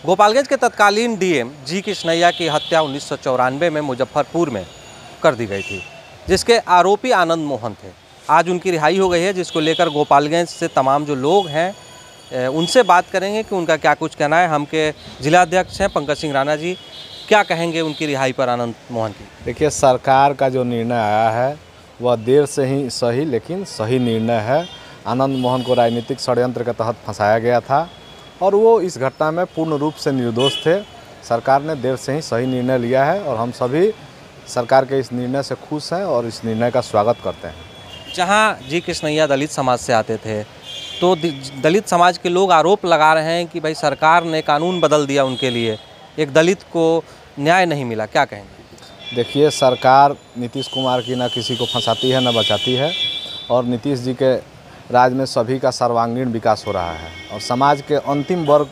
गोपालगंज के तत्कालीन DM G Krishnaiah की हत्या 1994 में मुजफ्फरपुर में कर दी गई थी, जिसके आरोपी आनंद मोहन थे। आज उनकी रिहाई हो गई है, जिसको लेकर गोपालगंज से तमाम जो लोग हैं उनसे बात करेंगे कि उनका क्या कुछ कहना है। हम के जिलाध्यक्ष हैं पंकज सिंह राणा जी, क्या कहेंगे उनकी रिहाई पर आनंद मोहन की? देखिए, सरकार का जो निर्णय आया है वह देर से ही सही लेकिन सही निर्णय है। आनंद मोहन को राजनीतिक षड्यंत्र के तहत फंसाया गया था और वो इस घटना में पूर्ण रूप से निर्दोष थे। सरकार ने देर से ही सही निर्णय लिया है और हम सभी सरकार के इस निर्णय से खुश हैं और इस निर्णय का स्वागत करते हैं। जहाँ जी कृष्णैया दलित समाज से आते थे, तो दलित समाज के लोग आरोप लगा रहे हैं कि भाई सरकार ने कानून बदल दिया उनके लिए, एक दलित को न्याय नहीं मिला, क्या कहेंगे? देखिए, सरकार नीतीश कुमार की ना किसी को फंसाती है ना बचाती है और नीतीश जी के राज में सभी का सर्वांगीण विकास हो रहा है और समाज के अंतिम वर्ग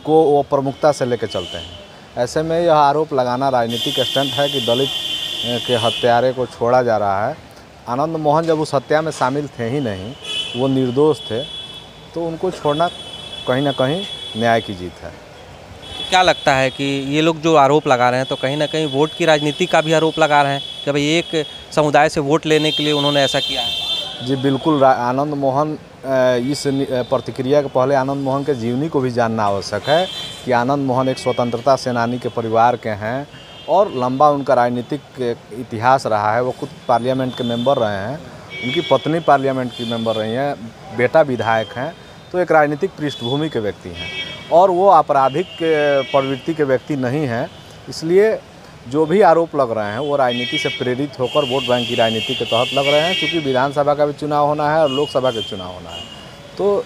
को वो प्रमुखता से लेकर चलते हैं। ऐसे में यह आरोप लगाना राजनीतिक स्टंट है कि दलित के हत्यारे को छोड़ा जा रहा है। आनंद मोहन जब उस हत्या में शामिल थे ही नहीं, वो निर्दोष थे, तो उनको छोड़ना कहीं ना कहीं न्याय की जीत है। क्या लगता है कि ये लोग जो आरोप लगा रहे हैं, तो कहीं ना कहीं वोट की राजनीति का भी आरोप लगा रहे हैं कि भाई एक समुदाय से वोट लेने के लिए उन्होंने ऐसा किया है? जी बिल्कुल, आनंद मोहन इस प्रतिक्रिया के पहले आनंद मोहन के जीवनी को भी जानना आवश्यक है कि आनंद मोहन एक स्वतंत्रता सेनानी के परिवार के हैं और लंबा उनका राजनीतिक इतिहास रहा है। वो खुद पार्लियामेंट के मेंबर रहे हैं, उनकी पत्नी पार्लियामेंट की मेंबर रही हैं, बेटा विधायक हैं, तो एक राजनीतिक पृष्ठभूमि के व्यक्ति हैं और वो आपराधिक प्रवृत्ति के व्यक्ति नहीं हैं। इसलिए जो भी आरोप लग रहे हैं वो राजनीति से प्रेरित होकर वोट बैंक की राजनीति के तहत लग रहे हैं, क्योंकि विधानसभा का भी चुनाव होना है और लोकसभा का चुनाव होना है, तो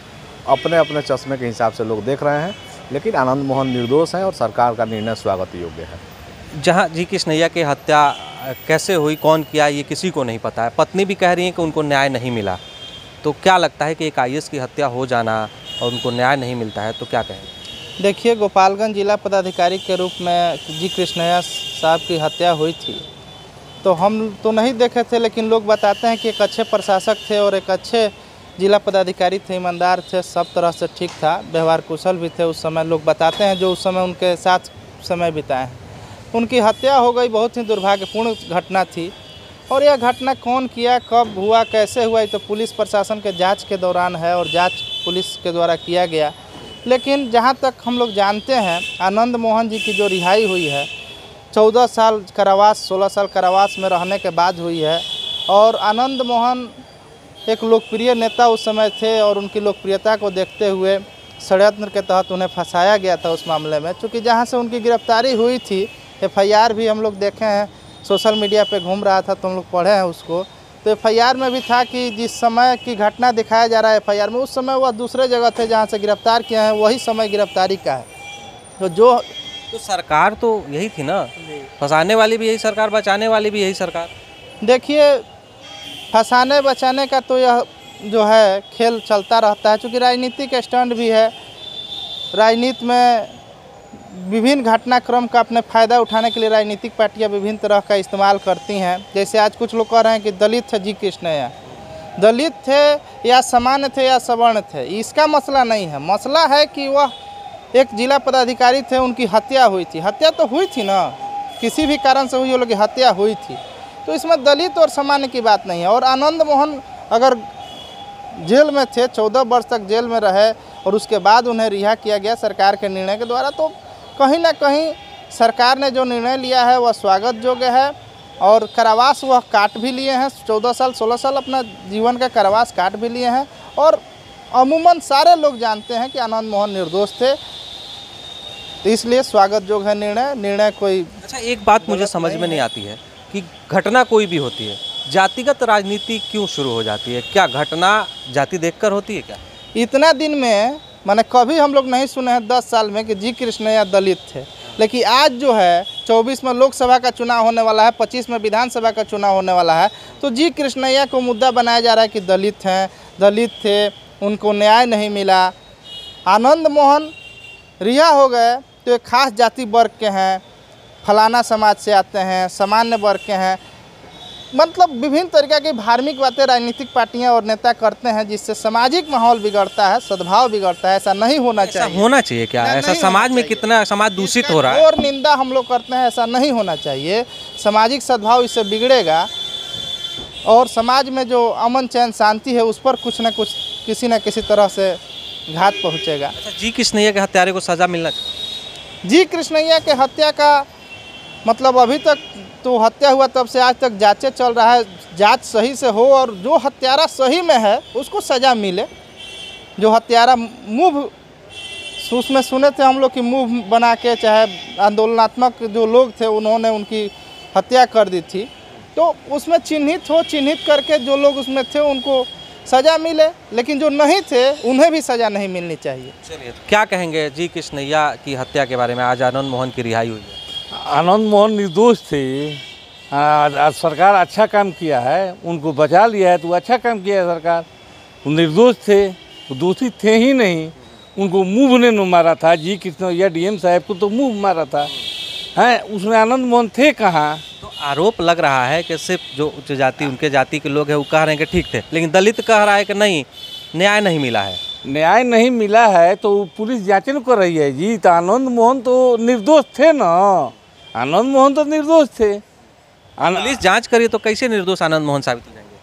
अपने अपने चश्मे के हिसाब से लोग देख रहे हैं। लेकिन आनंद मोहन निर्दोष हैं और सरकार का निर्णय स्वागत योग्य है। जहाँ जी कृष्णैया की हत्या कैसे हुई, कौन किया, ये किसी को नहीं पता है। पत्नी भी कह रही है कि उनको न्याय नहीं मिला, तो क्या लगता है कि एक आईएएस की हत्या हो जाना और उनको न्याय नहीं मिलता है, तो क्या कहेंगे? देखिए, गोपालगंज जिला पदाधिकारी के रूप में जी कृष्णैया साहब की हत्या हुई थी, तो हम तो नहीं देखे थे, लेकिन लोग बताते हैं कि एक अच्छे प्रशासक थे और एक अच्छे जिला पदाधिकारी थे, ईमानदार थे, सब तरह से ठीक था, व्यवहार कुशल भी थे। उस समय लोग बताते हैं जो उस समय उनके साथ समय बिताए हैं। उनकी हत्या हो गई, बहुत ही दुर्भाग्यपूर्ण घटना थी और यह घटना कौन किया, कब हुआ, कैसे हुआ, ये तो पुलिस प्रशासन के जाँच के दौरान है और जाँच पुलिस के द्वारा किया गया। लेकिन जहाँ तक हम लोग जानते हैं, आनंद मोहन जी की जो रिहाई हुई है 14 साल कारावास 16 साल कारावास में रहने के बाद हुई है और आनंद मोहन एक लोकप्रिय नेता उस समय थे और उनकी लोकप्रियता को देखते हुए षड्यंत्र के तहत उन्हें फंसाया गया था उस मामले में। चूँकि जहाँ से उनकी गिरफ्तारी हुई थी, एफआईआर भी हम लोग देखे हैं, सोशल मीडिया पे घूम रहा था तो हम लोग पढ़े हैं उसको, तो एफआईआर में भी था कि जिस समय की घटना दिखाया जा रहा है एफआईआर में, उस समय वह दूसरे जगह थे जहाँ से गिरफ्तार किए हैं, वही समय गिरफ्तारी का है। तो सरकार तो यही थी ना, फंसाने वाली भी यही सरकार, बचाने वाली भी यही सरकार। देखिए, फंसाने बचाने का तो यह जो है खेल चलता रहता है, क्योंकि राजनीतिक स्टैंड भी है। राजनीति में विभिन्न घटनाक्रम का अपने फ़ायदा उठाने के लिए राजनीतिक पार्टियां विभिन्न तरह का इस्तेमाल करती हैं। जैसे आज कुछ लोग कह रहे हैं कि दलित थे जी कृष्णैया, दलित थे या सामान्य थे या सवर्ण थे, इसका मसला नहीं है। मसला है कि वह एक जिला पदाधिकारी थे, उनकी हत्या हुई थी। हत्या तो हुई थी ना, किसी भी कारण से हुई, वो लोग की हत्या हुई थी, तो इसमें दलित और सामान्य की बात नहीं है। और आनंद मोहन अगर जेल में थे, 14 वर्ष तक जेल में रहे और उसके बाद उन्हें रिहा किया गया सरकार के निर्णय के द्वारा, तो कहीं ना कहीं सरकार ने जो निर्णय लिया है वह स्वागत योग्य है। और कारावास वह काट भी लिए हैं, 14 साल 16 साल अपना जीवन का कारावास काट भी लिए हैं और अमूमन सारे लोग जानते हैं कि आनंद मोहन निर्दोष थे, तो इसलिए स्वागत योग्य है निर्णय कोई। अच्छा, एक बात मुझे समझ में नहीं आती है कि घटना कोई भी होती है, जातिगत राजनीति क्यों शुरू हो जाती है? क्या घटना जाति देखकर होती है क्या? इतना दिन में मैंने कभी हम लोग नहीं सुने हैं 10 साल में कि जी कृष्णैया दलित थे, लेकिन आज जो है 24 में लोकसभा का चुनाव होने वाला है, 25 में विधानसभा का चुनाव होने वाला है, तो जी कृष्णैया को मुद्दा बनाया जा रहा है कि दलित हैं, दलित थे, उनको न्याय नहीं मिला। आनंद मोहन रिहा हो गए तो एक खास जाति वर्ग के हैं, फलाना समाज से आते हैं, सामान्य वर्ग के हैं, मतलब विभिन्न तरीक़ा की धार्मिक बातें राजनीतिक पार्टियां और नेता करते हैं, जिससे सामाजिक माहौल बिगड़ता है, सद्भाव बिगड़ता है। ऐसा नहीं होना चाहिए। होना चाहिए क्या? ऐसा समाज में कितना समाज दूषित हो रहा है और निंदा हम लोग करते हैं, ऐसा नहीं होना चाहिए। सामाजिक सद्भाव इससे बिगड़ेगा और समाज में जो अमन चैन शांति है उस पर कुछ न कुछ किसी न किसी तरह से घात पहुँचेगा। जी कृष्णैया के हत्यारे को सज़ा मिलना चाहिए। जी कृष्णैया के हत्या का मतलब अभी तक तो हत्या हुआ तब से आज तक जांचें चल रहा है, जांच सही से हो और जो हत्यारा सही में है उसको सज़ा मिले। जो हत्यारा मुंह उसमें सुने थे हम लोग कि मुंह बना के चाहे आंदोलनात्मक जो लोग थे उन्होंने उनकी हत्या कर दी थी, तो उसमें चिन्हित करके जो लोग उसमें थे उनको सज़ा मिले, लेकिन जो नहीं थे उन्हें भी सज़ा नहीं मिलनी चाहिए। चलिए, क्या कहेंगे जी कृष्णैया की हत्या के बारे में? आज आनंद मोहन की रिहाई हुई है। आनंद मोहन निर्दोष थे। आज सरकार अच्छा काम किया है, उनको बचा लिया है तो अच्छा काम किया है सरकार। वो निर्दोष थे, वो दोषी थे ही नहीं। उनको मुंह ने मारा था, जी कृष्णैया डीएम साहब को तो मुंह मारा था, हैं उसमें आनंद मोहन थे कहाँ? तो आरोप लग रहा है कि सिर्फ जो उच्च जाति उनके जाति के लोग हैं वो कह रहे हैं कि ठीक थे, लेकिन दलित कह रहा है कि नहीं, न्याय नहीं मिला है। न्याय नहीं मिला है तो पुलिस जांचें कर रही है जी। तो आनंद मोहन तो निर्दोष थे ना, आनंद मोहन तो निर्दोष थे। पुलिस जांच करी तो कैसे निर्दोष आनंद मोहन साबित हो जाएंगे?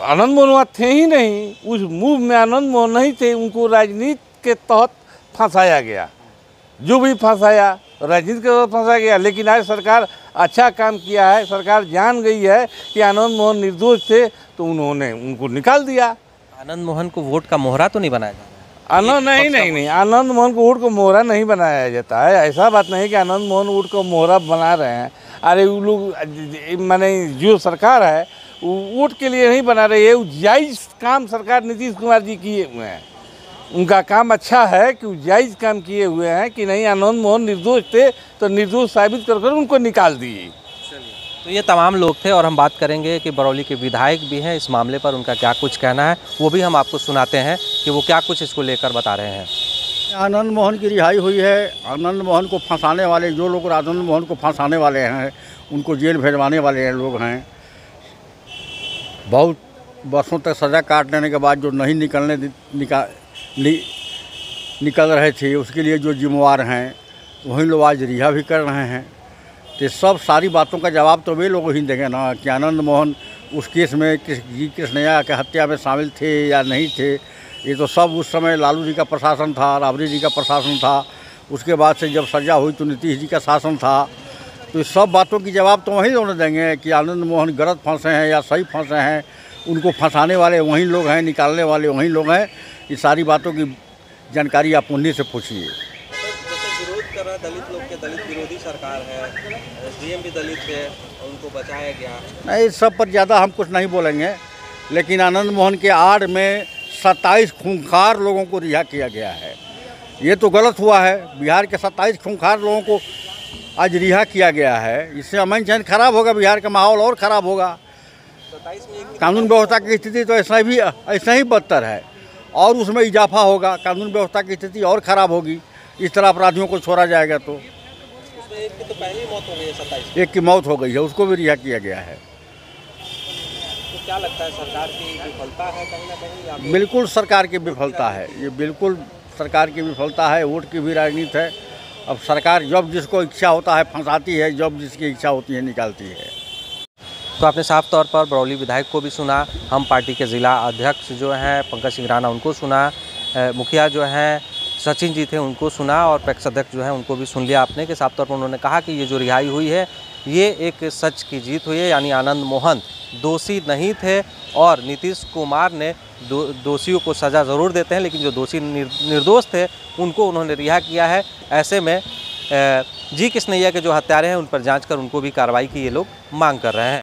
आनंद मोहन वहाँ थे ही नहीं, उस मूव में आनंद मोहन नहीं थे। उनको राजनीति के तहत फंसाया गया, जो भी फंसाया राजनीति के तहत फंसाया गया। लेकिन आज सरकार अच्छा काम किया है, सरकार जान गई है कि आनंद मोहन निर्दोष थे तो उन्होंने उनको निकाल दिया। आनंद मोहन को वोट का मोहरा तो नहीं बनाया जा रहा है? आनंद नहीं, आनंद मोहन को वोट को मोहरा नहीं बनाया जाता है। ऐसा बात नहीं कि आनंद मोहन वोट को मोहरा बना रहे हैं। अरे वो लोग माने जो सरकार है वो वोट के लिए नहीं बना रही है, वो जायज़ काम सरकार नीतीश कुमार जी किए हुए हैं। उनका काम अच्छा है कि वो जायज़ काम किए हुए हैं कि नहीं आनंद मोहन निर्दोष थे तो निर्दोष साबित कर उनको निकाल दिए। तो ये तमाम लोग थे और हम बात करेंगे कि बरौली के विधायक भी हैं इस मामले पर, उनका क्या कुछ कहना है वो भी हम आपको सुनाते हैं कि वो क्या कुछ इसको लेकर बता रहे हैं। आनंद मोहन की रिहाई हुई है। आनंद मोहन को फंसाने वाले जो लोग आनंद मोहन को फंसाने वाले हैं, उनको जेल भेजवाने वाले लोग हैं। बहुत वर्षों तक सज़ा काट लेने के बाद जो नहीं निकल रहे थे उसके लिए जो जिम्मेवार हैं वही लोग आज रिहा भी कर रहे हैं। तो सब सारी बातों का जवाब तो वे लोग ही देंगे ना कि आनंद मोहन उस केस में जी कृष्णैया के हत्या में शामिल थे या नहीं थे। ये तो सब उस समय लालू जी का प्रशासन था, राबड़ी जी का प्रशासन था। उसके बाद से जब सजा हुई तो नीतीश जी का शासन था। तो इस सब बातों की जवाब तो वही लोग देंगे कि आनंद मोहन गलत फंसे हैं या सही फंसे हैं। उनको फंसाने वाले वही लोग हैं, निकालने वाले वही लोग हैं। ये सारी बातों की जानकारी आप उन्हीं से पूछिए। विरोध कर रहा दलित लोग के, दलित विरोधी सरकार है, डीएम भी दलित थे, उनको बचाया गया। नहीं, इस सब पर ज़्यादा हम कुछ नहीं बोलेंगे, लेकिन आनंद मोहन के आड़ में 27 खूंखार लोगों को रिहा किया गया है। ये तो गलत हुआ है। बिहार के 27 खूंखार लोगों को आज रिहा किया गया है। इससे अमन चैन खराब होगा, बिहार का माहौल और ख़राब होगा। कानून व्यवस्था की स्थिति तो ऐसा ही बदतर है और उसमें इजाफा होगा। कानून व्यवस्था की स्थिति और ख़राब होगी इस तरह अपराधियों को छोड़ा जाएगा तो। एक की तो पहली मौत हो गई है, 27 एक की मौत हो गई है, उसको भी रिहा किया गया है। तो क्या लगता है सरकार की विफलता है कहीं ना कहीं? बिल्कुल सरकार की विफलता है, ये बिल्कुल सरकार की विफलता है। वोट की भी राजनीति है। अब सरकार जब जिसको इच्छा होता है फंसाती है, जब जिसकी इच्छा होती है निकालती है। तो आपने साफ तौर पर बरौली विधायक को भी सुना, हम पार्टी के ज़िला अध्यक्ष जो हैं पंकज सिंह राणा उनको सुना, मुखिया जो हैं सचिन जी थे उनको सुना और पैक्स अध्यक्ष जो हैं उनको भी सुन लिया आपने कि साफ तौर पर उन्होंने कहा कि ये जो रिहाई हुई है ये एक सच की जीत हुई है। यानी आनंद मोहन दोषी नहीं थे और नीतीश कुमार ने दोषियों को सज़ा ज़रूर देते हैं, लेकिन जो दोषी निर्दोष थे उनको उन्होंने रिहा किया है। ऐसे में जी कृष्णैया के जो हत्यारे हैं उन पर जांच कर उनको भी कार्रवाई की ये लोग मांग कर रहे हैं।